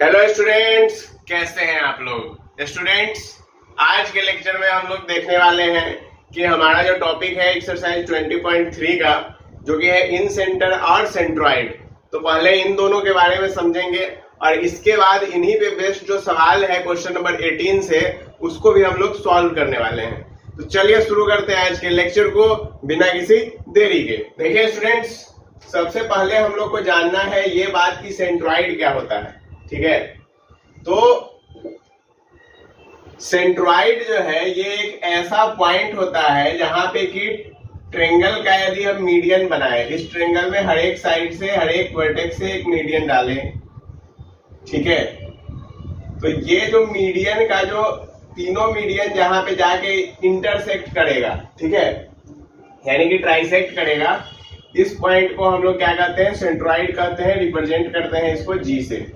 Hello students, कैसे हैं आप लोग। स्टूडेंट्स, आज के लेक्चर में हम लोग देखने वाले हैं कि हमारा जो टॉपिक है एक्सरसाइज 20.3 का, जो कि है इन सेंटर और सेंट्रॉइड। तो पहले इन दोनों के बारे में समझेंगे और इसके बाद इन्हीं पे बेस्ड जो सवाल है क्वेश्चन नंबर 18 से, उसको भी हम लोग सॉल्व करने वाले हैं। तो चलिए शुरू करते हैं आज के लेक्चर को बिना किसी देरी के। देखिए स्टूडेंट्स, सबसे पहले हम लोग को जानना है ये बात कि सेंट्रॉइड क्या होता है। ठीक है, तो सेंट्रॉइड जो है ये एक ऐसा पॉइंट होता है जहां पे कि ट्रेंगल का यदि हम मीडियन बनाए, इस ट्रेंगल में हर एक साइड से, हर एक वर्टेक्स से एक मीडियन डालें। ठीक है, तो ये जो मीडियन का जो तीनों मीडियन जहां पे जाके इंटरसेक्ट करेगा, ठीक है, यानी कि ट्राइसेक्ट करेगा, इस पॉइंट को हम लोग क्या कहते हैं, सेंट्रॉइड कहते हैं। रिप्रेजेंट करते हैं इसको जी से।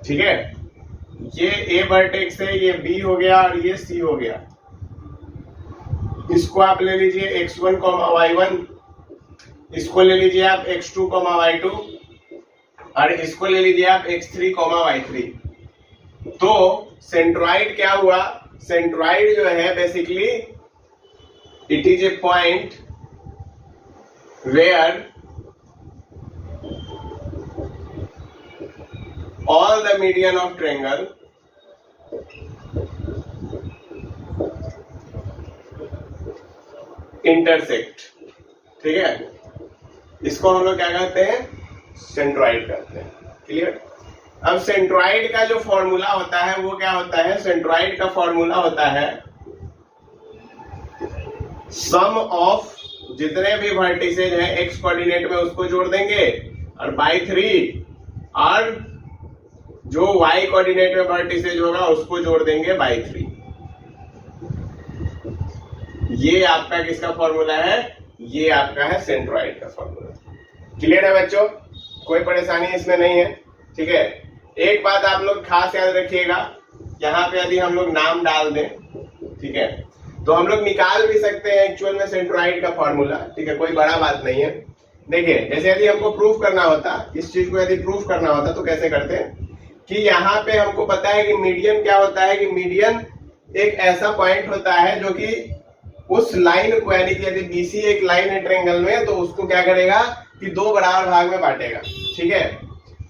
ठीक है, ये ए वर्टेक्स है, ये बी हो गया और ये सी हो गया। इसको आप ले लीजिए x1, y1, इसको ले लीजिए आप x2, y2 और इसको ले लीजिए आप x3, y3। तो सेंट्रॉइड क्या हुआ, सेंट्रॉइड जो है basically it is a point where all the median of triangle intersect। ठीक है, इसको हम लोग क्या कहते हैं, सेंट्रॉइड कहते हैं। क्लियर। अब सेंट्रॉइड का जो फॉर्मूला होता है वो क्या होता है, सेंट्रॉइड का फॉर्मूला होता है सम ऑफ जितने भी वर्टिसेज हैं एक्स कोऑर्डिनेट में उसको जोड़ देंगे और बाई 3, और जो y कोऑर्डिनेट में वर्टिसेज होगा उसको जोड़ देंगे बाई 3। ये आपका किसका फॉर्मूला है, ये आपका है सेंट्रॉइड का फॉर्मूला। क्लियर है बच्चों, कोई परेशानी इसमें नहीं है। ठीक है, एक बात आप लोग खास याद रखिएगा, यहाँ पे यदि हम लोग नाम डाल दें, ठीक है, तो हम लोग निकाल भी सकते हैं एक्चुअल में सेंट्रॉइड का फॉर्मूला। ठीक है, कोई बड़ा बात नहीं है। देखिए, जैसे यदि हमको प्रूफ करना होता, इस चीज को यदि प्रूफ करना होता तो कैसे करते हैं कि यहाँ पे हमको पता है कि मीडियन क्या होता है, कि मीडियन एक ऐसा पॉइंट होता है जो कि उस लाइन को, यानी कि यदि बीसी एक लाइन है ट्रायंगल में, तो उसको क्या करेगा कि दो बराबर भाग में बांटेगा। ठीक है,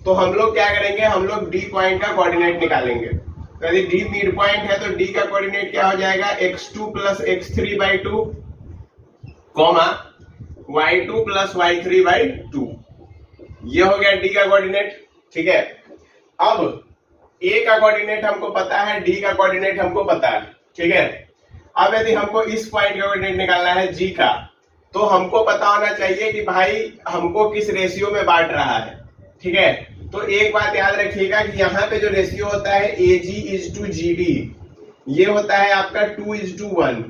तो हम लोग क्या करेंगे, हम लोग डी पॉइंट का कोऑर्डिनेट निकालेंगे। तो यदि डी मिड पॉइंट है तो डी का कोऑर्डिनेट क्या हो जाएगा, x2 plus x3/2 comma y2 plus y3/2। ये हो गया डी का कोऑर्डिनेट। ठीक है, अब ए का कोऑर्डिनेट हमको पता है, डी का कोऑर्डिनेट हमको पता है। ठीक है, अब यदि हमको इस पॉइंट का कोऑर्डिनेट निकालना है जी का, तो हमको पता होना चाहिए कि भाई हमको किस रेशियो में बांट रहा है। ठीक है, तो एक बात याद रखिएगा कि यहाँ पे जो रेशियो होता है AG/GD, ये होता है आपका 2:1।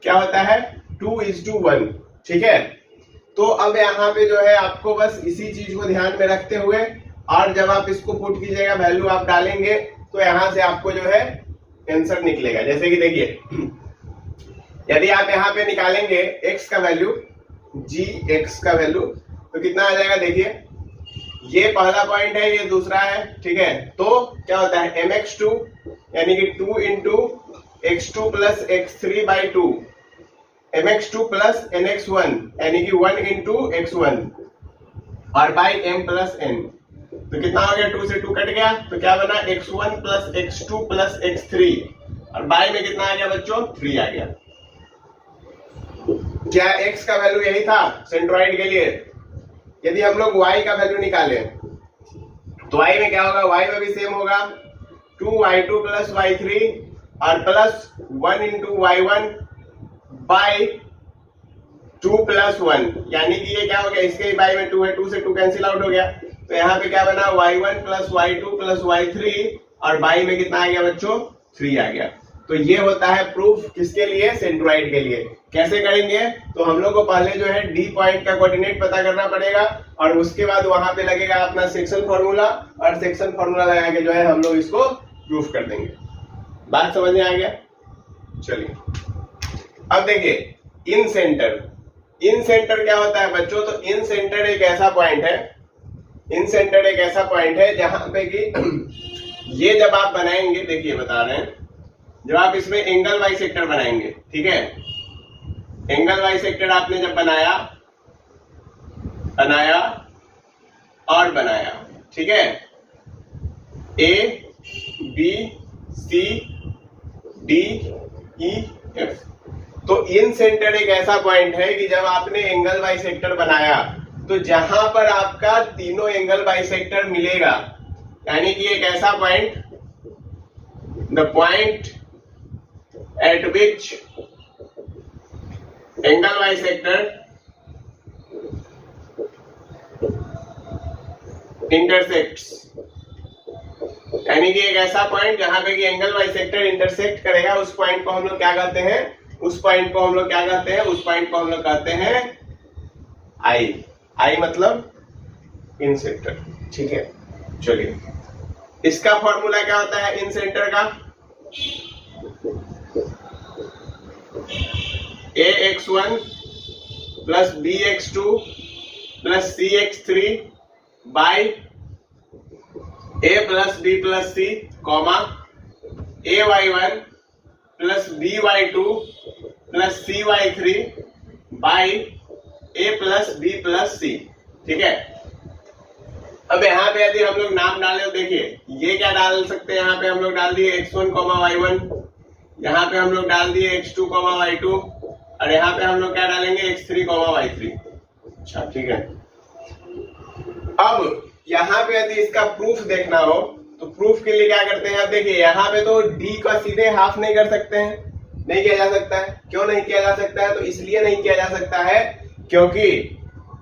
क्या होता है, 2:1। ठीक है, तो अब यहाँ पे जो है आपको बस इसी चीज को ध्यान में रखते हुए, और जब आप इसको पुट कीजिएगा, वैल्यू आप डालेंगे, तो यहां से आपको जो है आंसर निकलेगा। जैसे कि देखिए, यदि आप यहाँ पे निकालेंगे x का वैल्यू, gx का वैल्यू, तो कितना आ जाएगा, देखिए ये पहला पॉइंट है, ये दूसरा है। ठीक है, तो क्या होता है mx2 यानी कि 2 into x2 plus x3/2, mx2 plus nx1 यानी कि 1 इंटू x1 और बाई m प्लस n। तो कितना हो गया, 2 से 2 कट गया, तो क्या बना, x1 plus x2 plus x3 और बाई में कितना आ गया बच्चों, 3 आ गया। क्या x का वैल्यू यही था सेंट्रॉइड के लिए। यदि हम लोग y का वैल्यू निकालें तो y में क्या होगा, y में भी सेम होगा, 2y2 प्लस y3 और plus 1 into y1 by 2 plus 1, यानी कि ये क्या हो गया, इसके ही बाई में 2 है, 2 से 2 कैंसिल आउट हो गया। तो यहाँ पे क्या बना, y1 plus y2 plus y3 और बाई में कितना आ गया बच्चों, 3 आ गया। तो ये होता है प्रूफ किसके लिए, सेंट्रॉइड के लिए। कैसे करेंगे, तो हम लोग को पहले जो है डी पॉइंट का कोऑर्डिनेट पता करना पड़ेगा और उसके बाद वहां पे लगेगा अपना सेक्शन फॉर्मूला, और सेक्शन फॉर्मूला लगा के जो है हम लोग इसको प्रूफ कर देंगे। बात समझ में आ गया। चलिए अब देखिए, इन सेंटर, इन सेंटर क्या होता है बच्चों, तो इन सेंटर एक ऐसा पॉइंट है, इन सेंटर एक ऐसा पॉइंट है जहां पे कि ये जब आप बनाएंगे, देखिए बता रहे हैं, जब आप इसमें एंगल बाइसेक्टर बनाएंगे, ठीक है, एंगल बाइसेक्टर आपने जब बनाया और बनाया, ठीक है, A B C D E F, तो इन सेंटर एक ऐसा पॉइंट है कि जब आपने एंगल बाइसेक्टर बनाया तो जहां पर आपका तीनों एंगल बाइसेक्टर मिलेगा, यानी कि एक ऐसा point, the point eight which angle bisector intersects, यानी कि एक ऐसा पॉइंट जहां पे कि एंगल बाइसेक्टर इंटरसेक्ट करेगा, उस पॉइंट को हम लोग क्या कहते हैं, उस पॉइंट को हम लोग क्या कहते हैं, उस पॉइंट को हम लोग कहते हैं आई। आई मतलब इन सेंटर, ठीक है। चलिए, इसका फॉर्मूला क्या होता है इन सेंटर का, ax1 plus bx2 plus cx3 by a plus b plus c comma ay1 plus by2 plus cy3 by a plus b plus c, ठीक है। अब यहाँ पे यदि हम लोग नाम डालें तो देखिए ये क्या डाल सकते हैं, यहाँ पे हम लोग डाल दिए x1 y1, यहाँ पे हम लोग डाल दिए x2 y2, और यहाँ पे हम लोग क्या डालेंगे x3 y3। अच्छा, ठीक है। अब यहाँ पे यदि इसका प्रूफ देखना हो तो प्रूफ के लिए क्या करते हैं, आप देखिए यहाँ पे तो d का सीधे हाफ नहीं कर सकते हैं, नहीं किया जा सकता है। क्यों नहीं किया जा सकता है, तो इसलिए नहीं किया जा सकता है क्योंकि,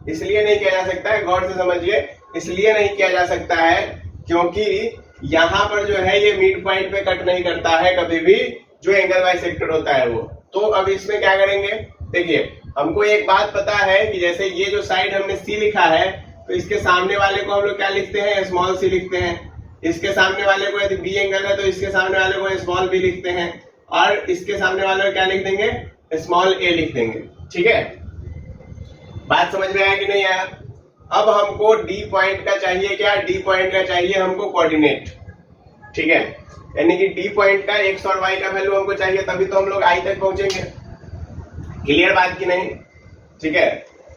इसलिए नहीं किया जा सकता है, गौर से समझिए, इसलिए नहीं किया जा सकता है क्योंकि यहाँ पर जो है ये मिड पॉइंट पे कट नहीं करता है कभी भी, जो एंगल बाइसेक्टर होता है वो। तो अब इसमें क्या करेंगे, देखिए हमको एक बात पता है कि जैसे ये जो साइड हमने सी लिखा है, तो इसके सामने वाले को हम लोग क्या लिखते हैं, स्मॉल सी लिखते हैं। इसके सामने वाले को यदि बी एंगल है तो इसके सामने वाले को स्मॉल बी लिखते हैं, और इसके सामने वाले को क्या लिख देंगे, स्मॉल ए लिख देंगे, ठीक है। बात समझ में आया कि नहीं आया। अब हमको डी पॉइंट का चाहिए क्या, डी पॉइंट का चाहिए हमको कोऑर्डिनेट, ठीक है, यानी कि डी पॉइंट का एक्स और वाई का वैल्यू हमको चाहिए, तभी तो हम लोग आई तक पहुंचेंगे। क्लियर बात की नहीं, ठीक है।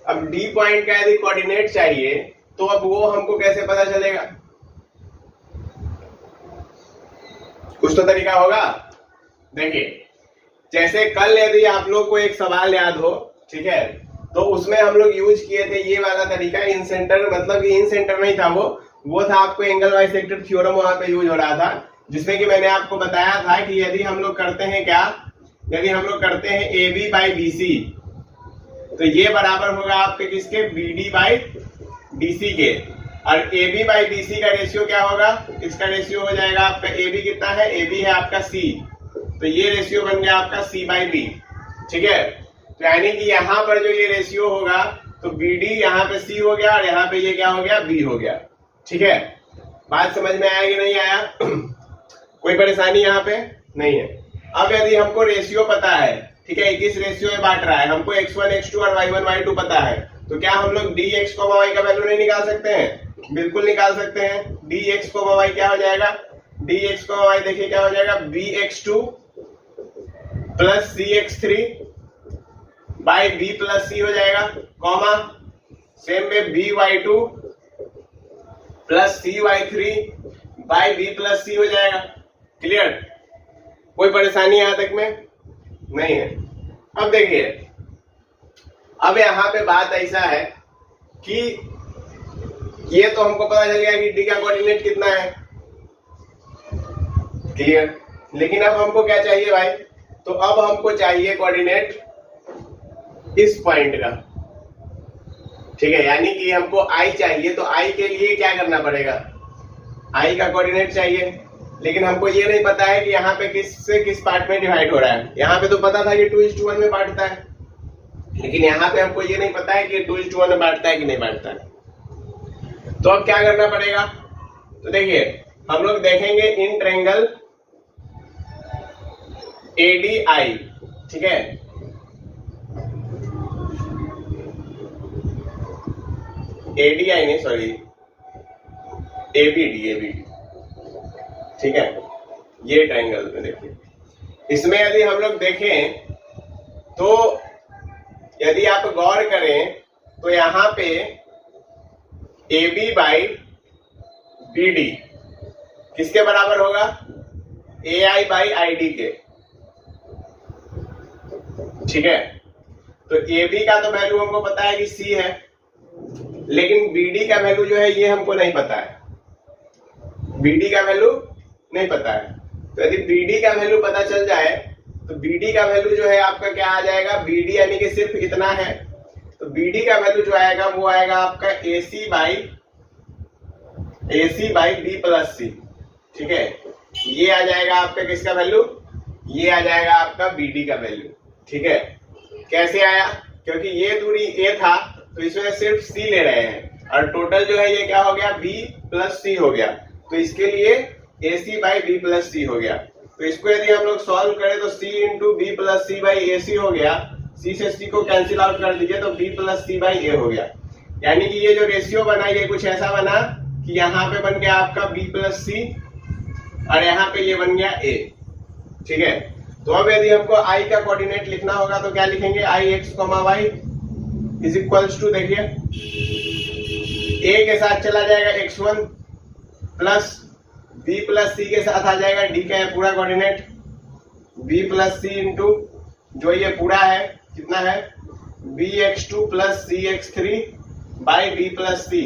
अब डी पॉइंट का यदि कोऑर्डिनेट चाहिए तो अब वो हमको कैसे पता चलेगा, कुछ तो तरीका होगा। देखिए जैसे कल यदि आप लोग को एक सवाल याद हो, ठीक है, तो उसमें हम लोग यूज किए थे ये वाला तरीका, इन सेंटर, मतलब कि इन सेंटर नहीं था वो था आपको एंगल बाइसेक्टर थ्योरम वहां पे यूज हो रहा था, जिसमें कि मैंने आपको बताया था कि यदि हम लोग करते हैं क्या, यदि हम लोग करते हैं A B by B C, तो ये बराबर होगा आपके किसके, B D by D C के, और A B by B C का रेशियो क्या होगा, इसका रेशियो हो जाएगा आपका, ए बी कितना है, ए बी है आपका सी, तो ये रेशियो बन गया आपका सी बाई बी, ठीक है। तो यानी कि यहाँ पर जो ये रेशियो होगा तो बी डी यहाँ पे सी हो गया और यहाँ पे ये क्या हो गया, बी हो गया, ठीक है। बात समझ में आया कि नहीं आया, कोई परेशानी यहाँ पे नहीं है। अब यदि हमको रेशियो पता है, ठीक है, किस रेशियो में बांट रहा है, हमको x1 x2 और y1 y2 पता है, तो क्या हम लोग dx y का वैल्यू नहीं निकाल सकते हैं, बिल्कुल निकाल सकते हैं। dx y क्या हो जाएगा, dx y देखिए क्या हो जाएगा, bx2 plus cx3 by b plus c हो जाएगा, कॉमा सेम में by2 plus cy3 by b plus c हो जाएगा। क्लियर, कोई परेशानी यहां तक में नहीं है। अब देखिए, अब यहां पे बात ऐसा है कि ये तो हमको पता चल गया कि डी का कोऑर्डिनेट कितना है, क्लियर, लेकिन अब हमको क्या चाहिए भाई, तो अब हमको चाहिए कोऑर्डिनेट इस पॉइंट का, ठीक है, यानी कि हमको आई चाहिए, तो आई के लिए क्या करना पड़ेगा, आई का कोऑर्डिनेट चाहिए, लेकिन हमको ये नहीं पता है कि यहाँ पे किस से किस पार्ट में डिवाइड हो रहा है। यहाँ पे तो पता था कि 2:1 में बांटता है, लेकिन यहाँ पे हमको ये नहीं पता है कि 2:1 में बांटता है कि नहीं बांटता है। तो अब क्या करना पड़ेगा, तो देखिए हम लोग देखेंगे इन ट्रायंगल ADI, ठीक है, ADI नहीं, सॉरी ABD, ठीक है, ये ट्रायंगल में देखिए, इसमें यदि हम लोग देखें तो यदि आप गौर करें तो यहां पे AB बाई BD किसके बराबर होगा? AI बाई ID के, ठीक है। तो AB का तो वैल्यू हमको पता है कि C है, लेकिन BD का वैल्यू जो है ये हमको नहीं पता है, BD का वैल्यू नहीं पता है। तो यदि BD का वैल्यू पता चल जाए तो BD का वैल्यू जो है आपका क्या आ जाएगा? BD यानी कि सिर्फ इतना है, तो BD का वैल्यू जो आएगा वो आएगा आपका AC by B plus C, ठीक है। ये आ जाएगा आपका किसका वैल्यू? ये आ जाएगा आपका BD का वैल्यू, ठीक है। कैसे आया? क्योंकि ये दूरी A था तो इसमें सिर्फ C ले रहे हैं और टोटल जो है ये क्या हो गया? B प्लस C हो गया, तो इसके लिए AC by B plus C हो गया। तो इसको यदि हम लोग सॉल्व करें तो C into B plus C by AC हो गया, C से C को कैंसिल आउट कर दीजिए तो B plus C by A हो गया। यानी कि ये जो रेशियो बना ये कुछ ऐसा बना कि यहाँ पे बन गया आपका B प्लस C और यहाँ पे ये बन गया A, ठीक है। तो अब यदि हमको I का कोऑर्डिनेट लिखना होगा तो क्या लिखेंगे? IX, Y is equals to, देखिए A के साथ चला जाएगा X1 plus B plus C के साथ आ जाएगा D का है पूरा coordinate, B plus C into जो ये पूरा है कितना है? BX2 plus CX3 by B plus C,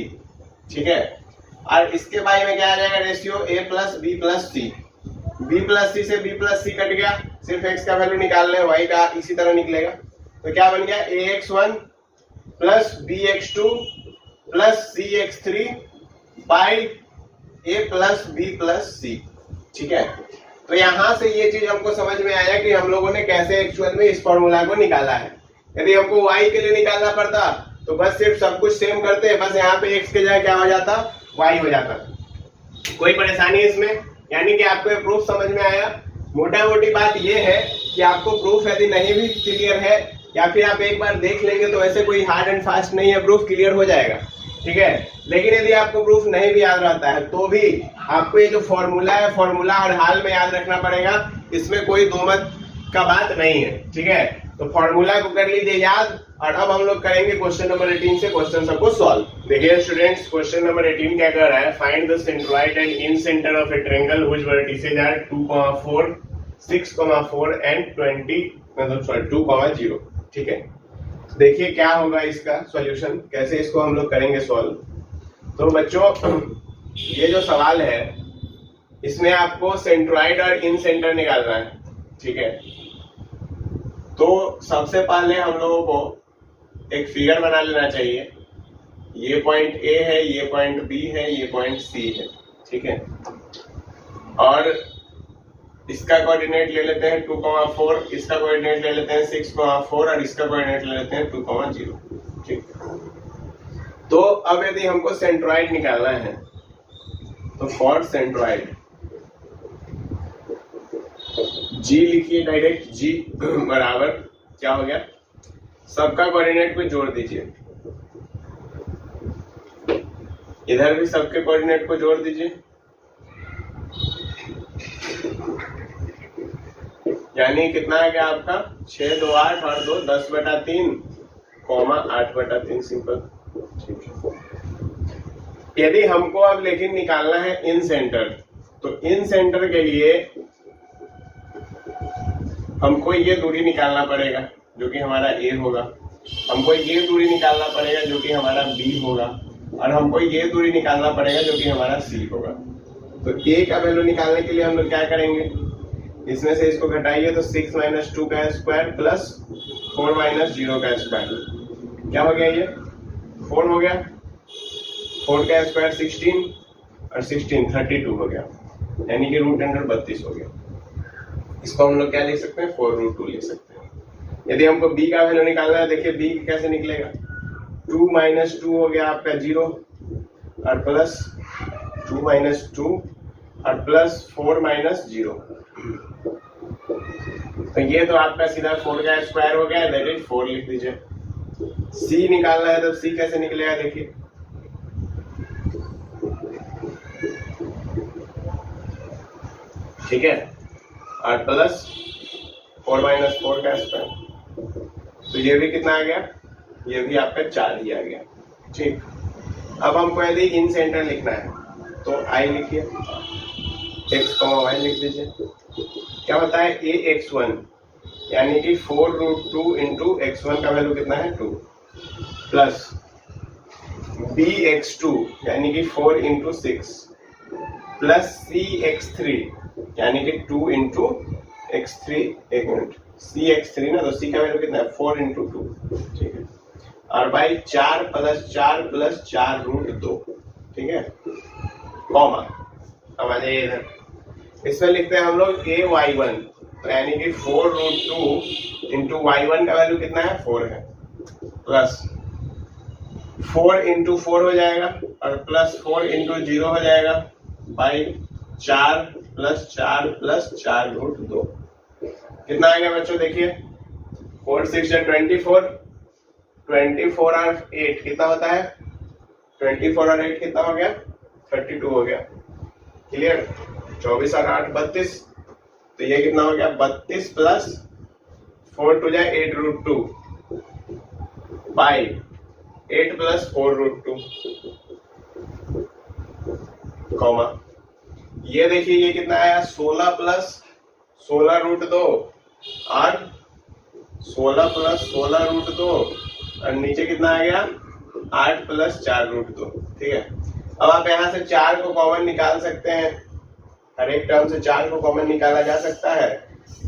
ठीक है। और इसके बाई में क्या आ जाएगा? Ratio A plus B plus C, B plus C से B प्लस C कट गया, सिर्फ X का वैल्यू निकाल लें, Y का इसी तरह निकलेगा। तो क्या बन गया? AX1 plus BX2 plus CX3 by A plus B plus C, ठीक है। तो यहां से ये चीज हमको समझ में आया कि हम लोगों ने कैसे एक्चुअल में इस फॉर्मूला को निकाला है। यदि हमको Y के लिए निकालना पड़ता तो बस सिर्फ सब कुछ सेम करते, बस यहाँ पे X के जगह क्या हो जाता? Y हो जाता। कोई परेशानी इसमें? यानी कि आपको ये प्रूफ समझ में आया। मोटा मोटी बात ये है कि आपको प्रूफ यदि नहीं भी क्लियर है या फिर आप एक बार देख लेंगे तो ऐसे कोई हार्ड एंड फास्ट नहीं है, प्रूफ क्लियर हो जाएगा, ठीक है। लेकिन यदि आपको प्रूफ नहीं भी याद रहता है तो भी आपको ये जो फॉर्मूला है, फॉर्मूला हर हाल में याद रखना पड़ेगा, इसमें कोई दो मत का बात नहीं है, ठीक है। तो फॉर्मूला को कर लीजिए याद और अब हम लोग करेंगे क्वेश्चन नंबर 18 से क्वेश्चन सबको सॉल्व। देखिए स्टूडेंट्स, क्वेश्चन नंबर 18 क्या कर रहा है? Find the centroid and incentre of a triangle which vertices are 2,4, 6,4 and 2,0, ठीक है। देखिए क्या होगा इसका सॉल्यूशन, कैसे इसको हम लोग करेंगे सॉल्व। तो बच्चों ये जो सवाल है इसमें आपको सेंट्रोइड और इन सेंटर निकालना है, ठीक है। तो सबसे पहले हम लोगों को एक फिगर बना लेना चाहिए। ये पॉइंट A है, ये पॉइंट B है, ये पॉइंट C है, ठीक है। और इसका कोऑर्डिनेट ले लेते हैं 2,4, इसका कोऑर्डिनेट ले लेते हैं 6,4 और इसका कोऑर्डिनेट ले लेते हैं 2,0, ठीक। तो अब यदि हमको सेंट्रोइड निकालना है तो फॉर सेंट्रोइड G लिखिए डायरेक्ट, G बराबर क्या हो गया? सबका कोऑर्डिनेट को जोड़ दीजिए, इधर भी सबके कोऑर्डिनेट को जोड़ दीजिए, यानी कितना है क्या आपका? 6, 2, 8 और 2 10/3, 8/3 सिंपल, ठीक है। यदि हमको अब लेकिन निकालना है इन सेंटर, तो इन सेंटर के लिए हमको ये दूरी निकालना पड़ेगा जो कि हमारा A होगा, हमको ये दूरी निकालना पड़ेगा जो कि हमारा B होगा और हमको ये दूरी निकालना पड़ेगा जो कि हमारा C होगा। तो A का वैल्यू निकालने के लिए हम लोग क्या करेंगे? इसमें से इसको घटाइए तो 6 - 2 का स्क्वायर प्लस 4 - 0 का स्क्वायर, क्या हो गया? ये 4 हो गया, 4 का स्क्वायर 16 और 16 32 हो गया, यानी कि √32 हो गया। इसको हम लोग क्या लिख सकते हैं? 4√2 लिख सकते हैं। यदि हमको B का वैल्यू निकालना है, देखिए B कैसे निकलेगा? 2 - 2 हो गया आपका 0 और प्लस 2 - 2 और प्लस 4 - 0, तो ये तो आपका सीधा 4 का स्क्वायर हो गया, दैट इज 4 लिख दीजिए। C निकालना है तो C कैसे निकलेगा? देखिए ठीक है, और प्लस 4 माइनस 4 का स्क्वायर, तो ये भी कितना आ गया, ये भी आपका 4 ही आ गया। ठीक, अब हमको यदि इन सेंटर लिखना है तो आई लिखिए, x, y लिख दीजिए। क्या होता है ax1 यानी कि 4√2 इंटू x1 का वैल्यू कितना है 2, प्लस bx2 यानी कि 4 इंटू 6, प्लस cx3 यानी कि 2 इंटू x3, एक मिनट, cx3 ना, तो c का वैल्यू कितना है 4 इंटू 2, ठीक है, और बाई 4 प्लस 4√2, ठीक है, कॉमा। अब आ जाइए इधर, इसमें लिखते हैं हम लोग ay1, तो यानी कि 4√2 इंटू y1 का वैल्यू कितना है 4 है, प्लस 4 इंटू 4 हो जाएगा और प्लस 4 इंटू 0 हो जाएगा, बाई 4 प्लस 4√2, कितना आ गया बच्चों, देखिए 4 6 24, 24 और 8 कितना होता है, 24 और 8 कितना हो गया 32 हो गया, क्लियर। 24 और 8 32, तो ये कितना हो गया 32 प्लस 4 टू जाए 8√2 बाई 8 प्लस 4√2, कॉमा। ये देखिए ये कितना आया 16 प्लस 16√2 और 16 प्लस 16√2 और नीचे कितना आ गया 8 प्लस 4√2, ठीक है। अब आप यहाँ से 4 को कॉमन निकाल सकते हैं, हर एक टर्म से 4 को कॉमन निकाला जा सकता है,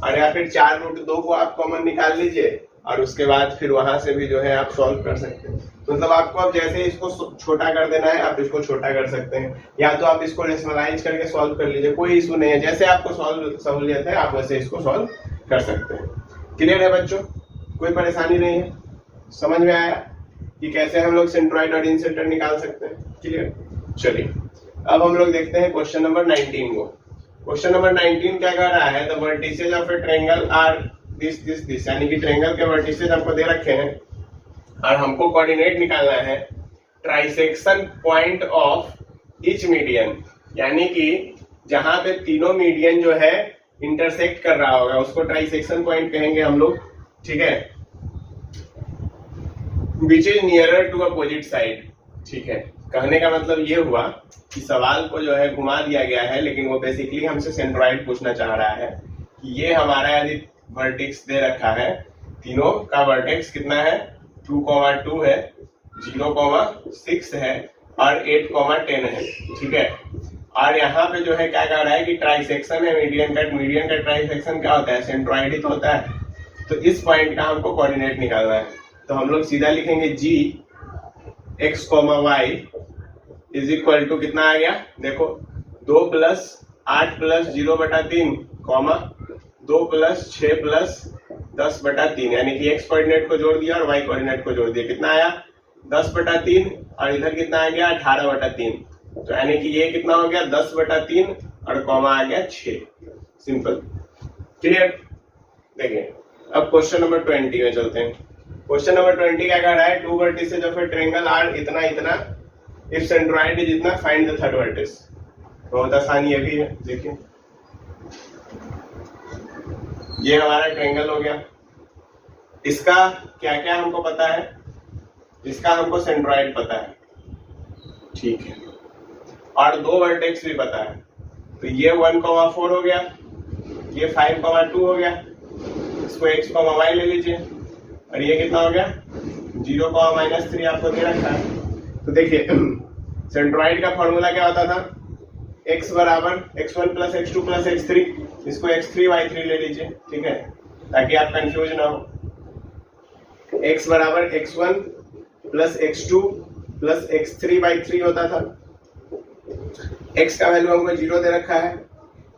और या फिर 4√2 को आप कॉमन निकाल लीजिए और उसके बाद फिर वहां से भी जो है आप सॉल्व कर सकते हैं। तो मतलब आपको अब जैसे इसको छोटा कर देना है आप इसको छोटा कर सकते हैं, या तो आप इसको रेशनलाइज करके सॉल्व कर लीजिए, कोई इशू नहीं है, जैसे आपको सहूलियत है आप वैसे इसको सॉल्व कर सकते हैं। क्लियर है बच्चों, कोई परेशानी नहीं है, समझ में आया कि कैसे हम लोग सेंट्रॉइड और इन सेंटर निकाल सकते हैं, क्लियर। चलिए अब हम लोग देखते हैं क्वेश्चन नंबर 19 को। क्वेश्चन नंबर 19 क्या कह रहा है, the vertices of a triangle are this, यानी कि ट्रायंगल के वर्टिसेज हमको दे रखे हैं और हमको कोऑर्डिनेट निकालना है trisection point of each median, यानी कि जहां पे तीनों मीडियन जो है इंटरसेक्ट कर रहा होगा उसको ट्राइसेक्शन पॉइंट कहेंगे हम लोग, ठीक है, which is nearer to opposite side, ठीक है। कहने का मतलब ये हुआ कि सवाल को जो है घुमा दिया गया है, लेकिन वो बेसिकली हमसे सेंट्रॉइड पूछना चाह रहा है कि ये हमारा यदि वर्टेक्स दे रखा है, तीनों का वर्टेक्स कितना है 2,2 है, 0,6 है और 8,10 है, ठीक है। और यहाँ पे जो है क्या कह रहा है कि ट्राइसेक्शन है मीडियन का ट्राइसेक्शन क्या होता है, सेंट्रॉइड ही तो होता है। तो इस पॉइंट का हमको कोऑर्डिनेट निकालना है, तो हम लोग सीधा लिखेंगे g x, y is equal to कितना आ गया, देखो 2 प्लस 8 प्लस 0/3, 2 प्लस 6 प्लस 10/3, यानी कि x कोऑर्डिनेट को जोड़ दिया और y कोऑर्डिनेट को जोड़ दिया, कितना आया 10/3 और इधर कितना आ गया 18/3, तो यानी कि ये कितना हो गया 10/3 और कॉमा आ गया 6, सिंपल, क्लियर। देखिए अब क्वेश्चन नंबर 20 में चलते हैं। क्वेश्चन नंबर 20 क्या कह रहा है, two vertices of a triangle are इतना इतना, इफ सेंट्रॉइड इज इतना, फाइंड द थर्ड वर्टिस। बहुत आसानी ये भी है, देखिए ये हमारा ट्रायंगल हो गया, इसका क्या क्या हमको पता है, इसका हमको सेंट्रॉइड पता है, ठीक है, और 2 वर्टेक्स भी पता है, तो ये 1,4 हो गया, ये 5,2 हो गया, इसको x, y ले लीजिए, और ये कितना हो गया 0,-3 आपको दे रखा है। तो देखिए सेंट्रॉइड का फॉर्मूला क्या होता था, x बराबर x1 plus x2 plus x3, इसको x3 y3 ले लीजिए, ठीक है, ताकि आप कंफ्यूज ना हो। x बराबर x1 plus x2 plus x3 y3 होता था। x का वैल्यू हमको 0 दे रखा है,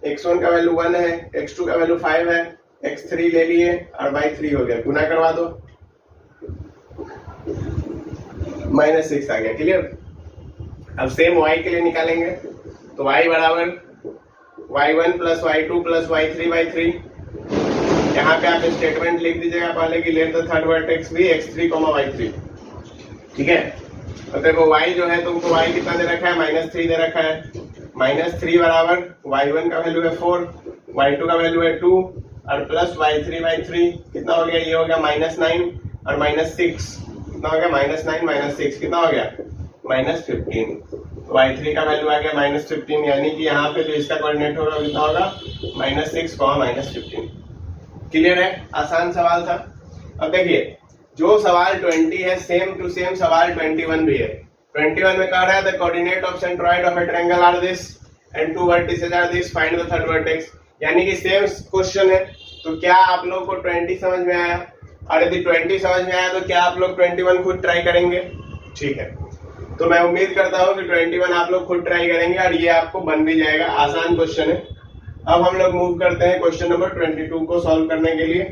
x1 का वैल्यू 1 है, x2 का वैल्यू 5 है, x3 ले लिए और y3 हो गया, गुना करवा दो, -6 आ गया, क्लियर। अब सेम y के लिए निकालेंगे, तो y बराबर y1 plus y2 plus y3 y3, यहाँ पे आप स्टेटमेंट लिख दीजिएगा पहले कि लेट द थर्ड वर्टेक्स भी x3, y3, ठीक है। तो देखो y जो है तुमको y कितना दे रखा है -3 दे रखा है, -3 बराबर y1 का वैल्यू है 4, y2 का वैल्यू है 2 और प्लस y3 कितना हो गया, ये हो गया -9 और -6 कितना हो गया, -9 -6 कितना हो गया, -15। y3 का वैल्यू आ गया -15, यानी कि यहाँ पे जो इसका कोऑर्डिनेट होगा कितना होगा, -6, -15। क्लियर है, आसान सवाल था। अब देखिए जो सवाल 20 है सेम टू सेम सवाल 21 भी है। 21 में कह रहा है the coordinate of centroid of a triangle are this and two vertices are this, find the third vertex. यानी कि सेम क्वेश्चन है। तो क्या आप लोग को 20 समझ में आया, और यदि 20 समझ में आया तो क्या आप लोग 21 खुद ट्राई करेंगे? ठीक है, तो मैं उम्मीद करता हूं कि 21 आप लोग खुद ट्राई करेंगे और ये आपको बन भी जाएगा। आसान क्वेश्चन है। अब हम लोग मूव करते हैं क्वेश्चन नंबर 22 को सॉल्व करने के लिए।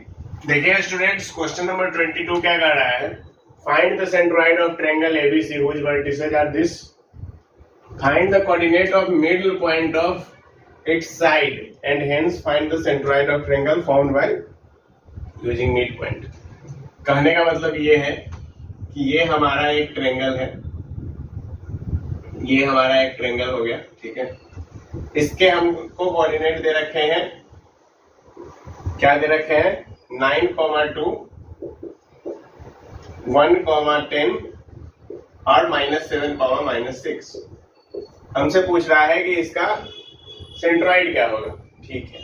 देखिए स्टूडेंट्स, क्वेश्चन नंबर 22 क्या कर रहा है, find the centroid of triangle ABC which vertices are this, find the coordinate of middle point of its side and hence find the centroid of triangle found by using mid point. कहने का मतलब ये है कि ये हमारा एक triangle है, ये हमारा एक ट्रायंगल हो गया, ठीक है। इसके हमको कोऑर्डिनेट दे रखे हैं, क्या दे रखे हैं, 9,2, 1,10 और -7, -6। हमसे पूछ रहा है कि इसका सेंट्रॉइड क्या होगा, ठीक है।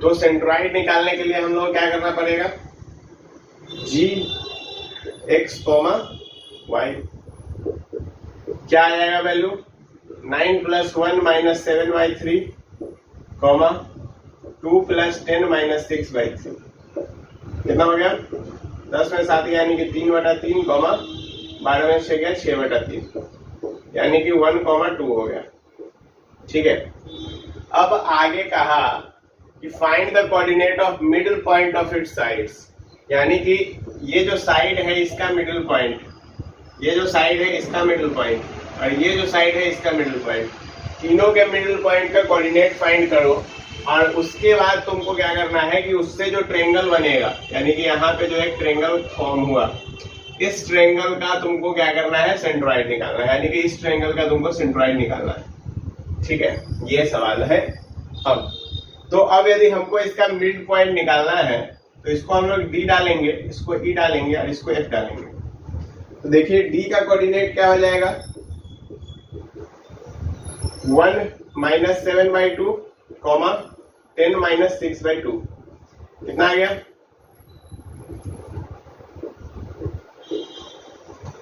तो सेंट्रॉइड निकालने के लिए हम लोग क्या करना पड़ेगा, g x, y, क्या आ जाएगा वैल्यू, 9 + 1 - 7/3, 2 + 10 - 6/3 कितना हो गया, 10 में 7 यानी कि 3/3, 12 में 6 गया 6/3 यानी कि 1,2 हो गया, ठीक है। अब आगे कहा कि find the coordinate of middle point of it's sides, यानी कि ये जो साइड है इसका मिडिल पॉइंट, ये जो साइड है इसका मिडिल पॉइंट और ये जो साइड है इसका मिडिल पॉइंट, तीनों के मिडिल पॉइंट का कोऑर्डिनेट फाइंड करो। और उसके बाद तुमको क्या करना है कि उससे जो ट्रायंगल बनेगा, यानी कि यहाँ पे जो एक ट्रायंगल फॉर्म हुआ, इस ट्रायंगल का तुमको क्या करना है, सेंट्रॉइड निकालना है, यानी कि इस ट्रायंगल का तुमको सेंट्रॉइड निकालना है, ठीक है। ये सवाल है। अब तो अब यदि हमको इसका मिड पॉइंट निकालना है तो इसको हम लोग d डालेंगे, इसको e डालेंगे और इसको f डालेंगे। तो देखिए d का कोऑर्डिनेट क्या हो जाएगा, 1 - 7/2, 10 - 6/2 कितना आ गया,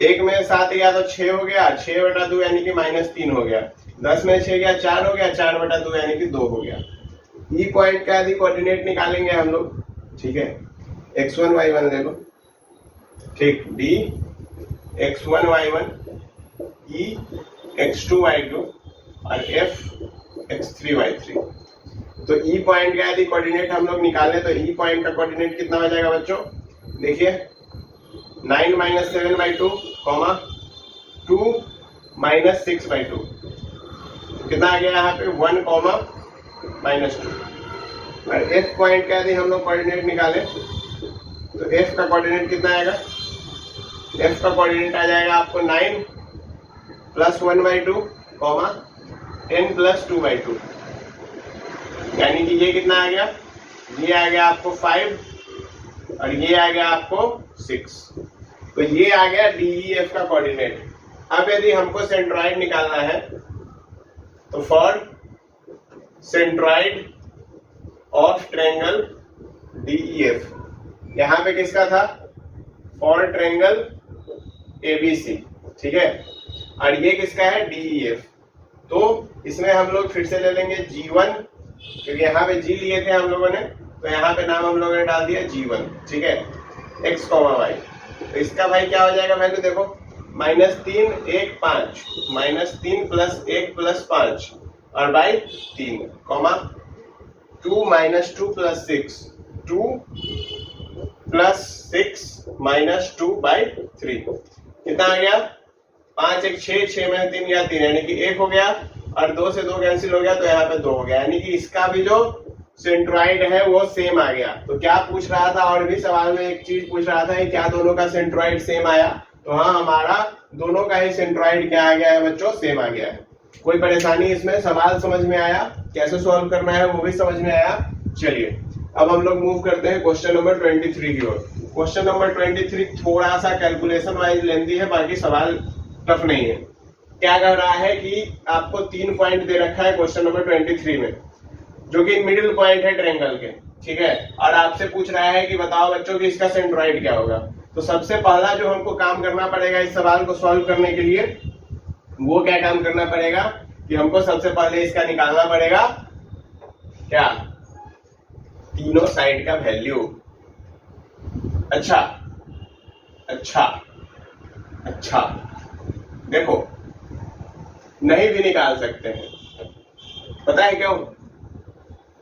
1 में 7 गया तो 6 हो गया, 6/2 यानी कि -3 हो गया, 10 में 6 गया 4 हो गया, 4/2 यानी कि 2 हो गया। ई पॉइंट का यदि कोऑर्डिनेट निकालेंगे हम लोग, ठीक है, x1 y1 ले लो, ठीक, d x1 y1, e x2 y2 और f x3 y3। तो ई पॉइंट का यदि कोऑर्डिनेट हम लोग निकालें तो ई पॉइंट का कोऑर्डिनेट कितना हो जाएगा बच्चों, देखिए 9 - 7/2, 2 - 6/2 कितना आ गया यहाँ पे, 1, -2। और f पॉइंट का यदि हम लोग कोऑर्डिनेट निकाले तो f का कोऑर्डिनेट कितना आएगा, f का कोऑर्डिनेट आ जाएगा आपको 9 + 1/2, 10 + 2/2 यानी कि ये कितना आ गया, ये आ गया आपको 5 और ये आ गया आपको 6। तो ये आ गया DEF का कोऑर्डिनेट। अब यदि हमको सेंट्रॉइड निकालना है तो for centroid of triangle DEF, यहां पे किसका था, फॉर ट्रायंगल ABC, ठीक है, और ये किसका है, DEF। तो इसमें हम लोग फिर से ले लेंगे G1, क्योंकि यहाँ पे G लिए थे हम लोगों ने, तो यहाँ पे नाम हम लोगों ने डाल दिया G1, ठीक है, x, y। तो इसका भाई क्या हो जाएगा वैल्यू, देखो -3 1 5, -3 + 1 + 5 और बाई 3, 2 - 2 + 6, 2 + 6 - 2/3 कितना आ गया, 5 1 6, 6 में 3 या 3 यानी कि 1 हो गया और 2 से 2 कैंसिल हो गया तो यहाँ पे 2 हो गया, यानी कि इसका भी जो सेंट्रॉइड है वो सेम आ गया। तो क्या पूछ रहा था, और भी सवाल में एक चीज पूछ रहा था कि क्या दोनों का सेंट्रॉइड सेम आया, तो हाँ, हमारा दोनों का ही सेंट्रॉइड क्या आ गया है बच्चों, सेम आ गया है। कोई परेशानी इसमें? सवाल समझ में आया? कैसे सॉल्व करना है वो भी समझ में आया? चलिए अब हम लोग मूव करते हैं क्वेश्चन नंबर 23 की ओर। क्वेश्चन नंबर 23 थोड़ा सा कैलकुलेशन वाइज लेंथी है, बाकी सवाल टफ नहीं है। क्या कह रहा है कि आपको 3 पॉइंट दे रखा है क्वेश्चन नंबर 23 में, जो कि मिडिल पॉइंट है ट्रायंगल के, ठीक है। और आपसे पूछ रहा है कि बताओ बच्चों कि इसका सेंट्रॉइड क्या होगा। तो सबसे पहला जो हमको काम करना पड़ेगा इस सवाल को सॉल्व करने के लिए, वो क्या काम करना पड़ेगा कि हमको सबसे पहले इसका निकालना पड़ेगा क्या, तीनों साइड का वैल्यू। अच्छा अच्छा अच्छा, देखो नहीं भी निकाल सकते हैं, पता है क्यों?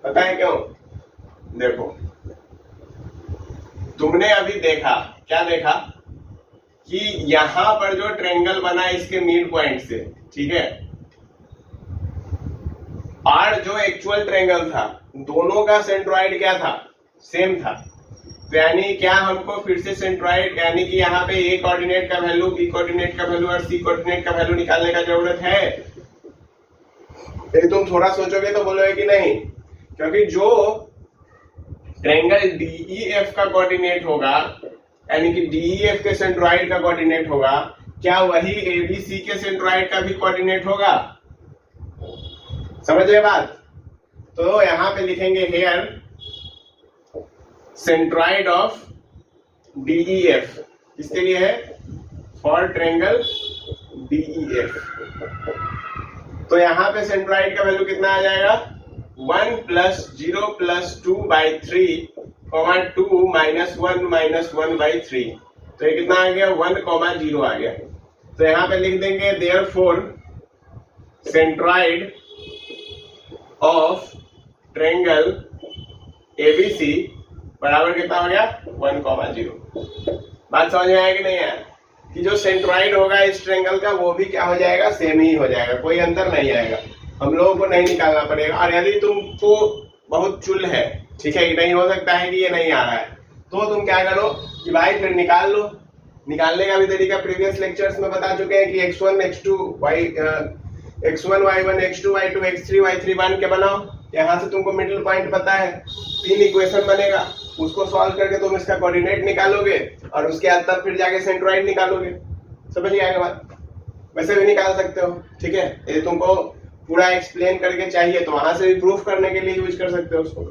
पता है क्यों? देखो तुमने अभी देखा, क्या देखा कि यहां पर जो ट्रायंगल बना इसके मिड पॉइंट से, ठीक है, और जो एक्चुअल ट्रायंगल था दोनों का सेंट्रॉइड क्या था, सेम था। तो यानी क्या हमको फिर से सेंट्रॉइड, यानी कि यहाँ पे ए कोऑर्डिनेट का वैल्यू, बी कोऑर्डिनेट का वैल्यू और सी कोऑर्डिनेट का वैल्यू निकालने का जरूरत है? यदि तुम थोड़ा सोचोगे तो बोलोगे कि नहीं, क्योंकि जो ट्रायंगल DEF का कोऑर्डिनेट होगा, यानी कि DEF के सेंट्रॉइड का कोऑर्डिनेट होगा, क्या वही ABC के सेंट्रॉइड का भी कोऑर्डिनेट होगा? समझ रहे बात? तो यहां पे लिखेंगे हेयर सेंट्रॉइड ऑफ DEF, किसके लिए है? For triangle DEF। तो यहां पे सेंट्रॉइड का वैल्यू कितना आ जाएगा? 1 + 0 + 2/3, 2 - 1 - 1/3। तो ये कितना आ गया? 1, 0 आ गया। तो यहां पे लिख देंगे therefore centroid of triangle ABC बराबर कितना हो गया? 1, 0। बात समझ में आया कि नहीं आया? कि जो सेंट्रॉइड होगा इस ट्रायंगल का वो भी क्या हो जाएगा? सेम ही हो जाएगा, कोई अंतर नहीं आएगा, हम लोगों को नहीं निकालना पड़ेगा। और यदि तुमको बहुत चुल है, ठीक है, कि नहीं हो सकता है कि ये नहीं आ रहा है, तो तुम क्या करो कि भाई फिर निकाल लो। निकालने का भी तरीका प्रीवियस लेक्चर्स में बता चुके हैं कि x1 x2 x1 y1 x2 y2 x3 y3 बन के बनाओ। यहाँ से तुमको मिडिल पॉइंट पता है, 3 इक्वेशन बनेगा, उसको सॉल्व करके तुम इसका कोऑर्डिनेट निकालोगे और उसके बाद तब फिर जाके सेंट्रॉइड निकालोगे। समझ में आएगा बात? वैसे भी निकाल सकते हो, ठीक है। यदि तुमको पूरा एक्सप्लेन करके चाहिए तो वहां से भी प्रूफ करने के लिए यूज कर सकते हो उसको।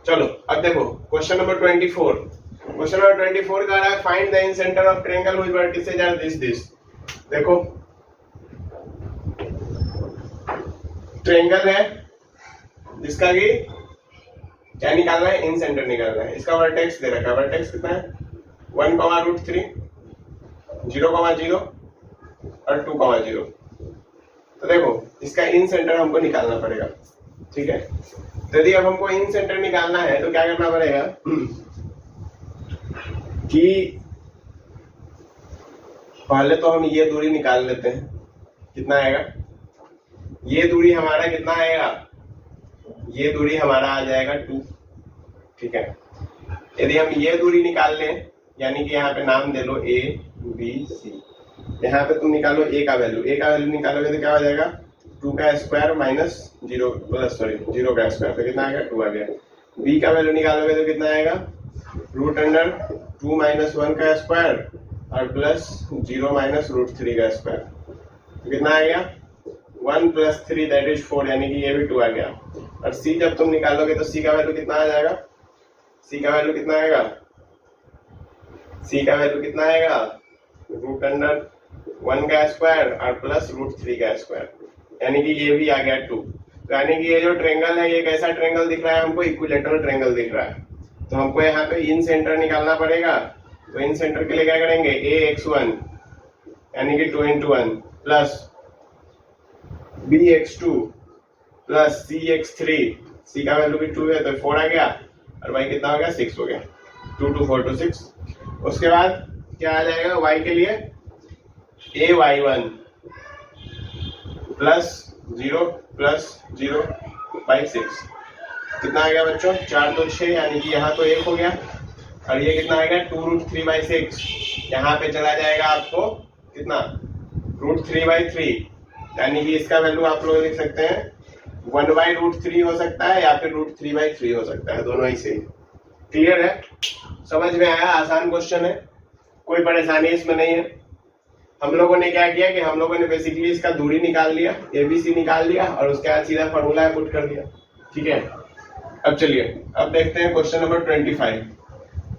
चलो अब देखो क्वेश्चन नंबर 24। क्वेश्चन नंबर 24 का रहा है find the incentre of triangle which vertices are this. देखो ट्रायंगल है जिसका कि क्या निकालना है? इन सेंटर निकालना है। इसका वर्टेक्स दे रखा है, वर्टेक्स कितना है? 1, √3, 0, 0 और 2, 0। तो देखो इसका इन सेंटर हमको निकालना पड़ेगा, ठीक है। तो यदि अब हमको इन सेंटर निकालना है तो क्या करना पड़ेगा कि पहले तो हम ये दूरी निकाल लेते हैं। कितना आएगा? ये दूरी हमारा कितना आएगा? ये दूरी हमारा आ जाएगा 2, ठीक है। यदि हम ये दूरी निकाल लें, यानी कि यहाँ पे नाम दे लो A B C, यहाँ पे तुम निकालो A का वैल्यू, A का वैल्यू निकालोगे तो क्या हो जाएगा? 2 का स्क्वायर माइनस 0 का स्क्वायर, तो कितना आएगा? 2 आ गया। B का वैल्यू निकालोगे तो कितना आएगा? √2 - 1 का स्क्वायर और प्लस 0 - √3 का स्क्वायर, तो कितना आ गया? 1 + 3 दैट इज 4, यानी कि ये भी 2 आ गया। और C जब तुम निकालोगे तो C का वैल्यू कितना आ जाएगा? C का वैल्यू कितना आएगा? C का वैल्यू कितना आएगा? √1 का स्क्वायर और प्लस √3 का स्क्वायर, यानी कि ये भी आ गया 2। तो यानी कि ये जो ट्रायंगल है ये कैसा ट्रायंगल दिख रहा है हमको? इक्विलैटरल ट्रायंगल दिख रहा है। तो हमको यहाँ पे इन सेंटर निकालना पड़ेगा। तो इन सेंटर के लिए क्या करेंगे? AX1 यानी कि 2 × 1 plus BX2 plus CX3, C का वैल्यू भी 2 है तो 4 आ गया, और Y कितना हो गया? 6 हो गया। 2 2 4 2 6। उसके बाद क्या आ जाएगा Y के लिए? AY1 plus 0 + 0/6। कितना आ गया बच्चों? 4 2 6, यानी कि यहाँ तो 1 हो गया, और ये कितना आएगा? 2√3/6। यहाँ पे चला जाएगा आपको कितना? √3/3, यानी कि इसका वैल्यू आप लोग लिख सकते हैं 1/√3 हो सकता है या फिर √3/3 हो सकता है, दोनों ही सही। क्लियर है, समझ में आया? आसान क्वेश्चन है, कोई परेशानी इसमें नहीं है। हम लोगों ने क्या किया कि हम लोगों ने बेसिकली इसका दूरी निकाल लिया, एबीसी निकाल लिया और उसके बाद सीधा फॉर्मूला पुट कर दिया। ठीक है, अब चलिए अब देखते हैं क्वेश्चन नंबर 25।